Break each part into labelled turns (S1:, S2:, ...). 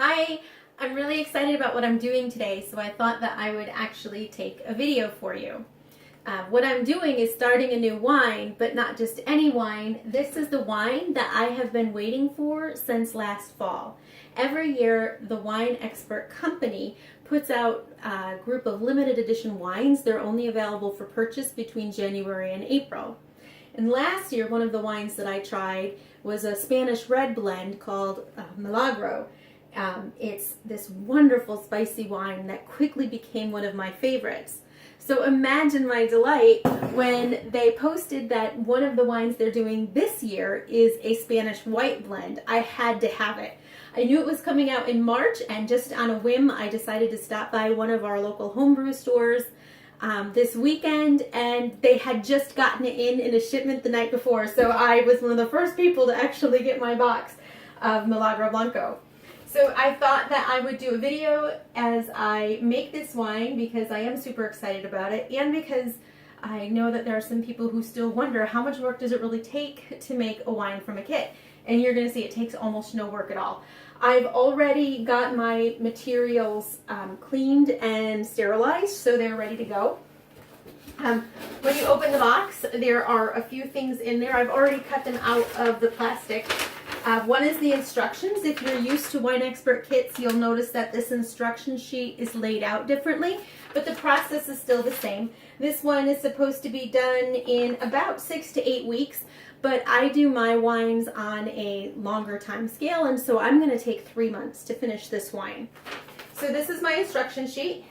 S1: Hi, I'm really excited about what I'm doing today, so I thought that I would actually take a video for you. What I'm doing is starting a new wine, but not just any wine. This is the wine that I have been waiting for since last fall. Every year, the Winexpert company puts out a group of limited edition wines. They're only available for purchase between January and April. And last year, one of the wines that I tried was a Spanish red blend called Milagro. It's this wonderful spicy wine that quickly became one of my favorites. So imagine my delight when they posted that one of the wines they're doing this year is a Spanish white blend. I had to have it. I knew it was coming out in March, and just on a whim I decided to stop by one of our local homebrew stores this weekend, and they had just gotten it in a shipment the night before, so I was one of the first people to actually get my box of Milagro Blanco. So I thought that I would do a video as I make this wine because I am super excited about it, and because I know that there are some people who still wonder how much work does it really take to make a wine from a kit. And you're going to see it takes almost no work at all. I've already got my materials cleaned and sterilized, so they're ready to go. When you open the box, there are a few things in there. I've already cut them out of the plastic. One is the instructions. If you're used to Winexpert kits, you'll notice that this instruction sheet is laid out differently, but the process is still the same. This one is supposed to be done in about 6 to 8 weeks, but I do my wines on a longer time scale, and so I'm going to take 3 months to finish this wine. So this is my instruction sheet.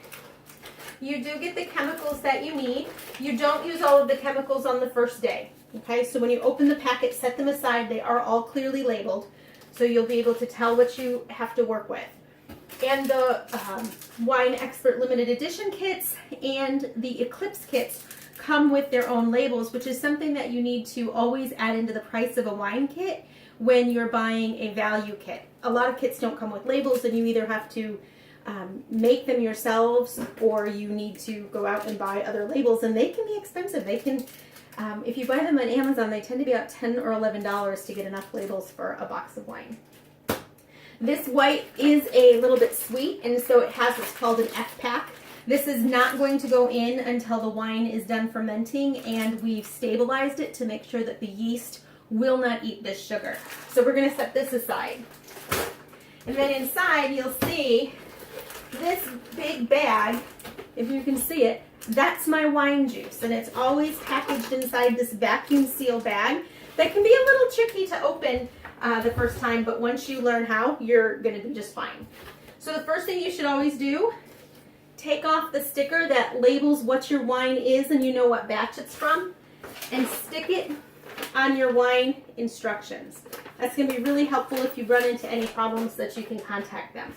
S1: You do get the chemicals that you need. You don't use all of the chemicals on the first day. Okay, so when you open the packet, set them aside. They are all clearly labeled, so you'll be able to tell what you have to work with. And the Winexpert limited edition kits and the Eclipse kits come with their own labels, which is something that you need to always add into the price of a wine kit when you're buying a value kit. A lot of kits don't come with labels, and you either have to make them yourselves, or you need to go out and buy other labels, and they can be expensive. They can, if you buy them on Amazon, they tend to be about $10 or $11 to get enough labels for a box of wine. This white is a little bit sweet, and so it has what's called an F-pack. This is not going to go in until the wine is done fermenting and we've stabilized it to make sure that the yeast will not eat this sugar. So we're going to set this aside. And then inside you'll see this big bag, if you can see it, that's my wine juice, and it's always packaged inside this vacuum seal bag that can be a little tricky to open the first time, but once you learn how, you're going to be just fine. So the first thing you should always do, take off the sticker that labels what your wine is and you know what batch it's from, and stick it on your wine instructions. That's going to be really helpful if you run into any problems, that you can contact them.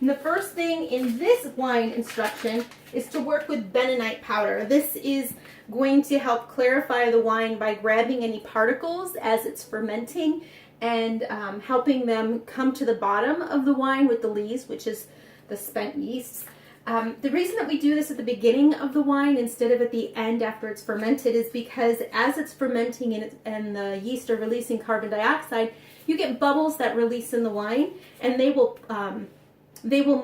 S1: And the first thing in this wine instruction is to work with bentonite powder. This is going to help clarify the wine by grabbing any particles as it's fermenting and helping them come to the bottom of the wine with the lees, which is the spent yeasts. The reason that we do this at the beginning of the wine instead of at the end after it's fermented is because as it's fermenting and the yeast are releasing carbon dioxide, you get bubbles that release in the wine, and they will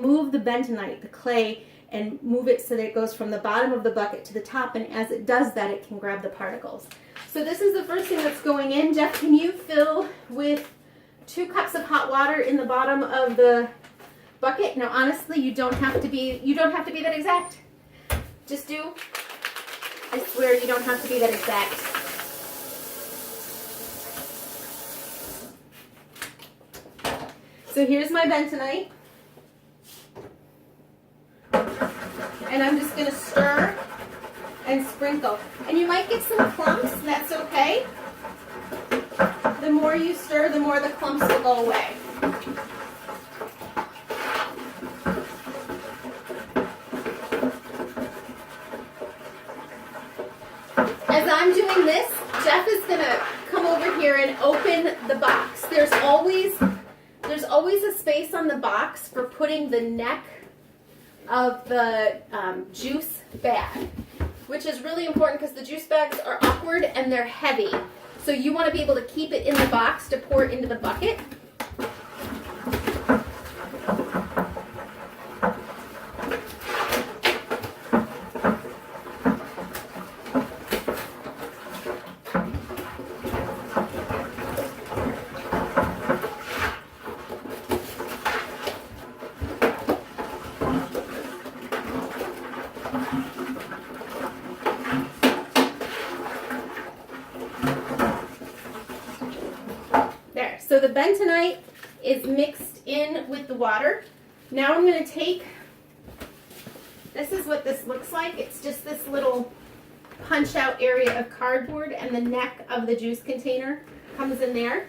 S1: move the bentonite, the clay, and move it so that it goes from the bottom of the bucket to the top, and as it does that, it can grab the particles. So this is the first thing that's going in. Jeff, can you fill with 2 cups of hot water in the bottom of the bucket? Now honestly, you don't have to be that exact. Just do. I swear you don't have to be that exact. So here's my bentonite. And I'm just going to stir and sprinkle. And you might get some clumps, that's okay. The more you stir, the more the clumps will go away. As I'm doing this, Jeff is going to come over here and open the box. There's always a space on the box for putting the neck of the juice bag, which is really important because the juice bags are awkward and they're heavy. So you want to be able to keep it in the box to pour it into the bucket. So the bentonite is mixed in with the water. Now I'm going to take, this is what this looks like. It's just this little punch out area of cardboard, and the neck of the juice container comes in there.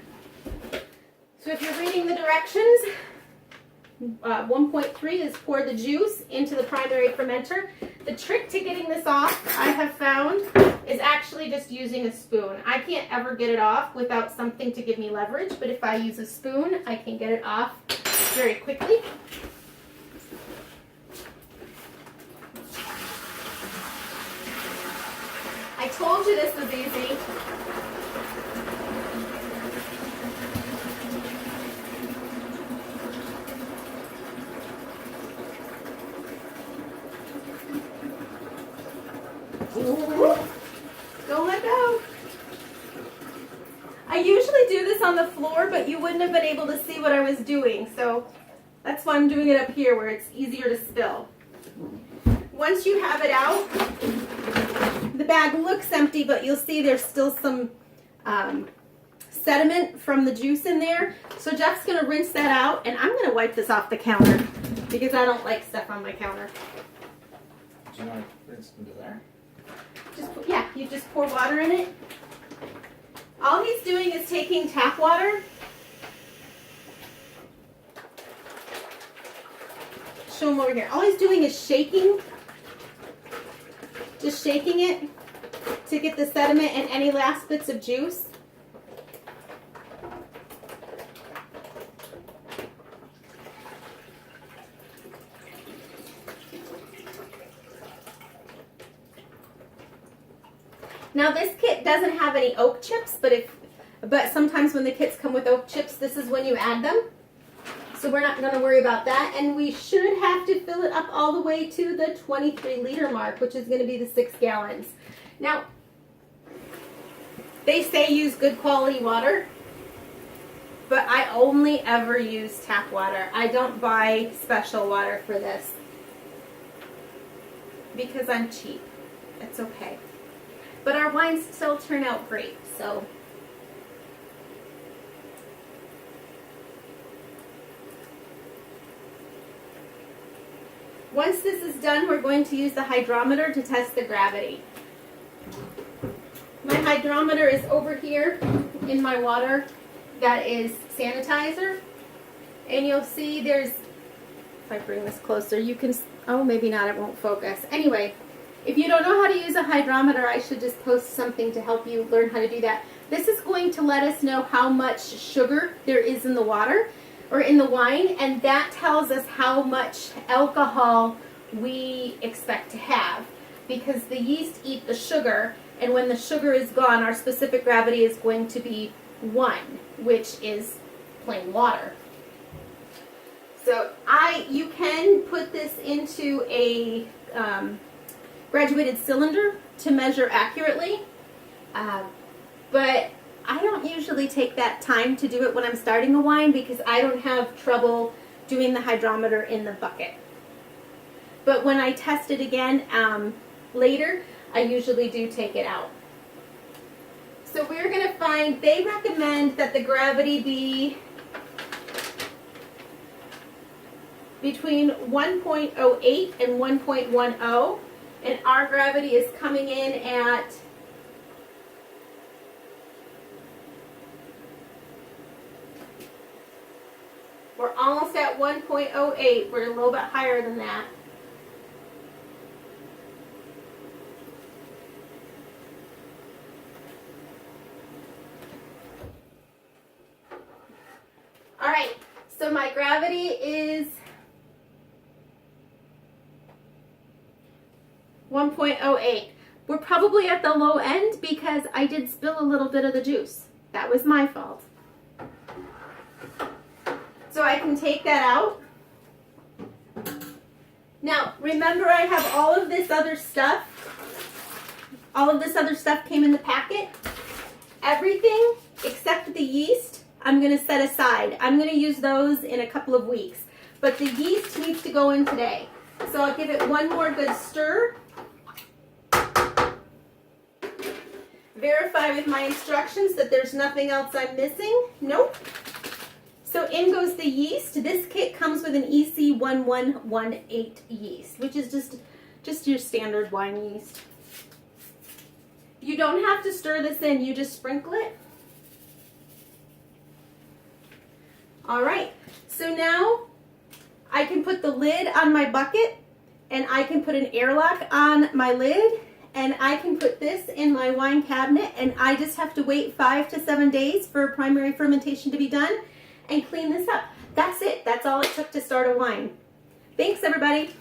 S1: So if you're reading the directions, 1.3 is pour the juice into the primary fermenter. The trick to getting this off, I have found, is actually just using a spoon. I can't ever get it off without something to give me leverage, but if I use a spoon, I can get it off very quickly. I told you this was easy. Don't let go. I usually do this on the floor, but you wouldn't have been able to see what I was doing, so that's why I'm doing it up here where it's easier to spill. Once you have it out, the bag looks empty, but you'll see there's still some sediment from the juice in there. So Jeff's going to rinse that out, and I'm going to wipe this off the counter because I don't like stuff on my counter.
S2: Do you want to rinse into there?
S1: Yeah, you just pour water in it. All he's doing is taking tap water. Show him over here. All he's doing is shaking. Just shaking it to get the sediment and any last bits of juice. Now this kit doesn't have any oak chips, but sometimes when the kits come with oak chips, this is when you add them. So we're not going to worry about that. And we should have to fill it up all the way to the 23-liter mark, which is going to be the 6 gallons. Now, they say use good quality water, but I only ever use tap water. I don't buy special water for this because I'm cheap. It's okay. But our wines still turn out great, so. Once this is done, we're going to use the hydrometer to test the gravity. My hydrometer is over here in my water that is sanitizer. And you'll see there's, if I bring this closer, you can, oh maybe not, it won't focus. Anyway. If you don't know how to use a hydrometer, I should just post something to help you learn how to do that. This is going to let us know how much sugar there is in the water or in the wine, and that tells us how much alcohol we expect to have, because the yeast eat the sugar, and when the sugar is gone, our specific gravity is going to be 1, which is plain water. So you can put this into a graduated cylinder to measure accurately, but I don't usually take that time to do it when I'm starting a wine because I don't have trouble doing the hydrometer in the bucket. But when I test it again later, I usually do take it out. So we're going to find, they recommend that the gravity be between 1.08 and 1.10. And our gravity is coming in at we're almost at 1.08. We're a little bit higher than that. All right, so my gravity is 1.08. We're probably at the low end because I did spill a little bit of the juice. That was my fault. So I can take that out. Now, remember I have all of this other stuff. All of this other stuff came in the packet. Everything except the yeast, I'm going to set aside. I'm going to use those in a couple of weeks. But the yeast needs to go in today. So I'll give it one more good stir. Verify with my instructions that there's nothing else I'm missing. Nope. So in goes the yeast. This kit comes with an EC1118 yeast, which is just your standard wine yeast. You don't have to stir this in, you just sprinkle it. All right, so now I can put the lid on my bucket, and I can put an airlock on my lid, and I can put this in my wine cabinet, and I just have to wait 5 to 7 days for primary fermentation to be done and clean this up. That's it. That's all it took to start a wine. Thanks, everybody.